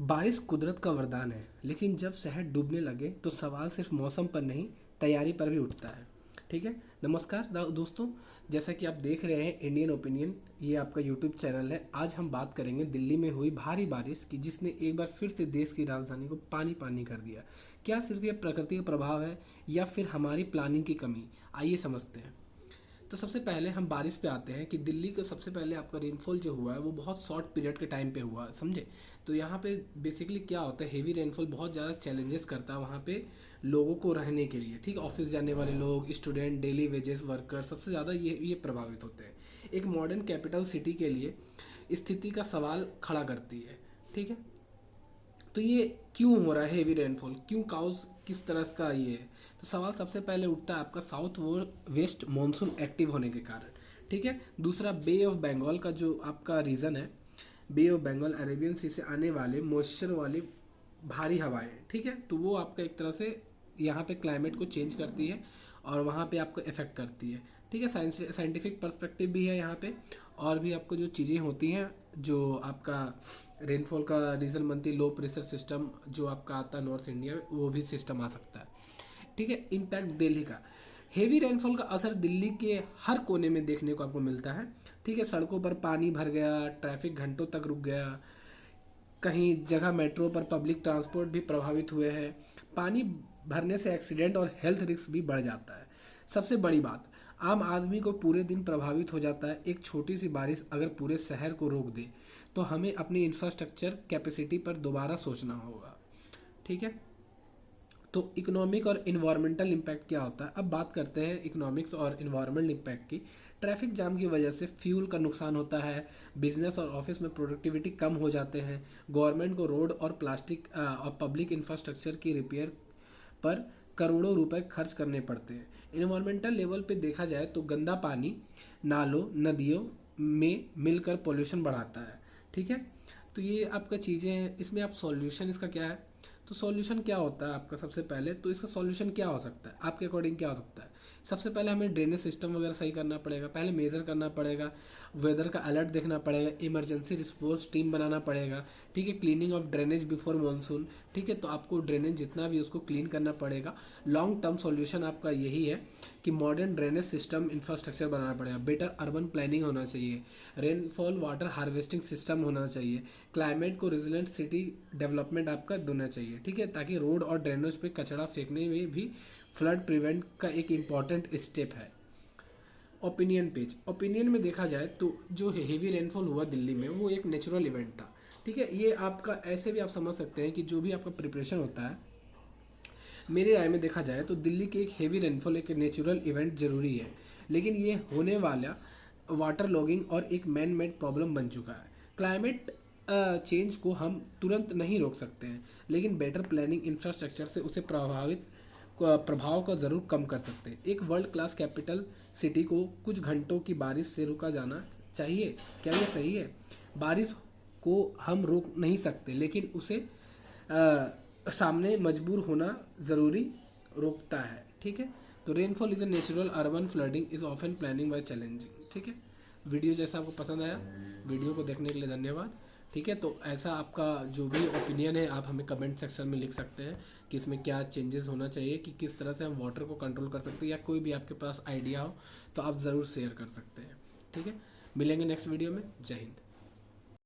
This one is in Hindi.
बारिश कुदरत का वरदान है, लेकिन जब शहर डूबने लगे तो सवाल सिर्फ मौसम पर नहीं, तैयारी पर भी उठता है। ठीक है। नमस्कार दोस्तों, जैसा कि आप देख रहे हैं इंडियन ओपिनियन, ये आपका यूट्यूब चैनल है। आज हम बात करेंगे दिल्ली में हुई भारी बारिश की, जिसने एक बार फिर से देश की राजधानी को पानी पानी कर दिया। क्या सिर्फ ये प्रकृति का प्रभाव है या फिर हमारी प्लानिंग की कमी? आइए समझते हैं। तो सबसे पहले हम बारिश पे आते हैं कि दिल्ली का सबसे पहले आपका रेनफॉल जो हुआ है वो बहुत शॉर्ट पीरियड के टाइम पे हुआ, समझे। तो यहाँ पे बेसिकली क्या होता है, हेवी रेनफॉल बहुत ज़्यादा चैलेंजेस करता है वहाँ पे लोगों को रहने के लिए। ठीक है, ऑफिस जाने वाले लोग, स्टूडेंट, डेली वेजेस वर्कर, सबसे ज़्यादा ये प्रभावित होते हैं। एक मॉडर्न कैपिटल सिटी के लिए स्थिति का सवाल खड़ा करती है। ठीक है, तो ये क्यों हो रहा है हेवी रेनफॉल, क्यों काउज किस तरह का ये है? तो सवाल सबसे पहले उठता है आपका साउथ वेस्ट मानसून एक्टिव होने के कारण। ठीक है। दूसरा, बे ऑफ बंगाल का जो आपका रीज़न है, बे ऑफ बंगाल अरेबियन सी से आने वाले मॉइस्चर वाली भारी हवाएं। ठीक है, तो वो आपका एक तरह से यहाँ पे क्लाइमेट को चेंज करती है और वहाँ पे आपको इफेक्ट करती है। ठीक है, साइंटिफिक पर्सपेक्टिव भी है यहाँ पे, और भी आपको जो चीज़ें होती हैं जो आपका रेनफॉल का रीज़न बनती है, लो प्रेशर सिस्टम जो आपका आता है नॉर्थ इंडिया में, वो भी सिस्टम आ सकता है। ठीक है। इम्पैक्ट दिल्ली का, हेवी रेनफॉल का असर दिल्ली के हर कोने में देखने को आपको मिलता है। ठीक है, सड़कों पर पानी भर गया, ट्रैफिक घंटों तक रुक गया, कहीं जगह मेट्रो पर पब्लिक ट्रांसपोर्ट भी प्रभावित हुए हैं। पानी भरने से एक्सीडेंट और हेल्थ रिस्क भी बढ़ जाता है। सबसे बड़ी बात, आम आदमी को पूरे दिन प्रभावित हो जाता है। एक छोटी सी बारिश अगर पूरे शहर को रोक दे तो हमें अपनी इंफ्रास्ट्रक्चर कैपेसिटी पर दोबारा सोचना होगा। ठीक है। तो इकोनॉमिक और इन्वायरमेंटल इम्पैक्ट क्या होता है, अब बात करते हैं इकोनॉमिक्स और इन्वायरमेंटल इम्पैक्ट की। ट्रैफिक जाम की वजह से फ्यूल का नुकसान होता है, बिजनेस और ऑफिस में प्रोडक्टिविटी कम हो जाते हैं, गवर्नमेंट को रोड और प्लास्टिक और पब्लिक इंफ्रास्ट्रक्चर की रिपेयर पर करोड़ों रुपए खर्च करने पड़ते हैं। इन्वायरमेंटल लेवल पे देखा जाए तो गंदा पानी नालों नदियों में मिलकर पोल्यूशन बढ़ाता है। ठीक है, तो ये आपका चीज़ें हैं। इसमें आप सॉल्यूशन इसका क्या है, तो सॉल्यूशन क्या होता है आपका, सबसे पहले तो इसका सॉल्यूशन क्या हो सकता है आपके अकॉर्डिंग, क्या हो सकता है? सबसे पहले हमें ड्रेनेज सिस्टम वगैरह सही करना पड़ेगा, पहले मेजर करना पड़ेगा, वेदर का अलर्ट देखना पड़ेगा, इमरजेंसी रिस्पॉन्स टीम बनाना पड़ेगा। ठीक है, cleaning of drainage before monsoon. ठीक है, तो आपको ड्रेनेज जितना भी उसको क्लीन करना पड़ेगा। लॉन्ग टर्म सॉल्यूशन आपका यही है कि मॉडर्न ड्रेनेज सिस्टम इंफ्रास्ट्रक्चर बनाना पड़ेगा, बेटर अर्बन प्लानिंग होना चाहिए, रेनफॉल वाटर हार्वेस्टिंग सिस्टम होना चाहिए, क्लाइमेट को रेजिलेंट सिटी डेवलपमेंट आपका देना चाहिए। ठीक है, ताकि रोड और ड्रेनेज पे कचरा फेंकने में भी फ्लड प्रिवेंट का एक इम्पॉर्टेंट स्टेप है। ओपिनियन पेज, ओपिनियन में देखा जाए तो जो हेवी रेनफॉल हुआ दिल्ली में वो एक नेचुरल इवेंट था। ठीक है, ये आपका ऐसे भी आप समझ सकते हैं कि जो भी आपका प्रिपरेशन होता है, मेरे राय में देखा जाए तो दिल्ली के एक हेवी रेनफॉल एक नेचुरल इवेंट जरूरी है, लेकिन ये होने वाला वाटर लॉगिंग और एक मैन मेड प्रॉब्लम बन चुका है। क्लाइमेट चेंज को हम तुरंत नहीं रोक सकते हैं, लेकिन बेटर प्लानिंग इंफ्रास्ट्रक्चर से उसे प्रभाव को ज़रूर कम कर सकते हैं। एक वर्ल्ड क्लास कैपिटल सिटी को कुछ घंटों की बारिश से रुका जाना चाहिए, क्या ये सही है? बारिश को हम रोक नहीं सकते, लेकिन उसे सामने मजबूर होना ज़रूरी रोकता है। ठीक है, तो rainfall is a natural, urban flooding is often planning bye challenging. ठीक है, वीडियो जैसा आपको पसंद आया, वीडियो को देखने के लिए धन्यवाद। ठीक है, तो ऐसा आपका जो भी ओपिनियन है आप हमें कमेंट सेक्शन में लिख सकते हैं कि इसमें क्या चेंजेस होना चाहिए, कि किस तरह से हम वाटर को कंट्रोल कर सकते हैं, या कोई भी आपके पास आइडिया हो तो आप ज़रूर शेयर कर सकते हैं। ठीक है, मिलेंगे नेक्स्ट वीडियो में। जय हिंद।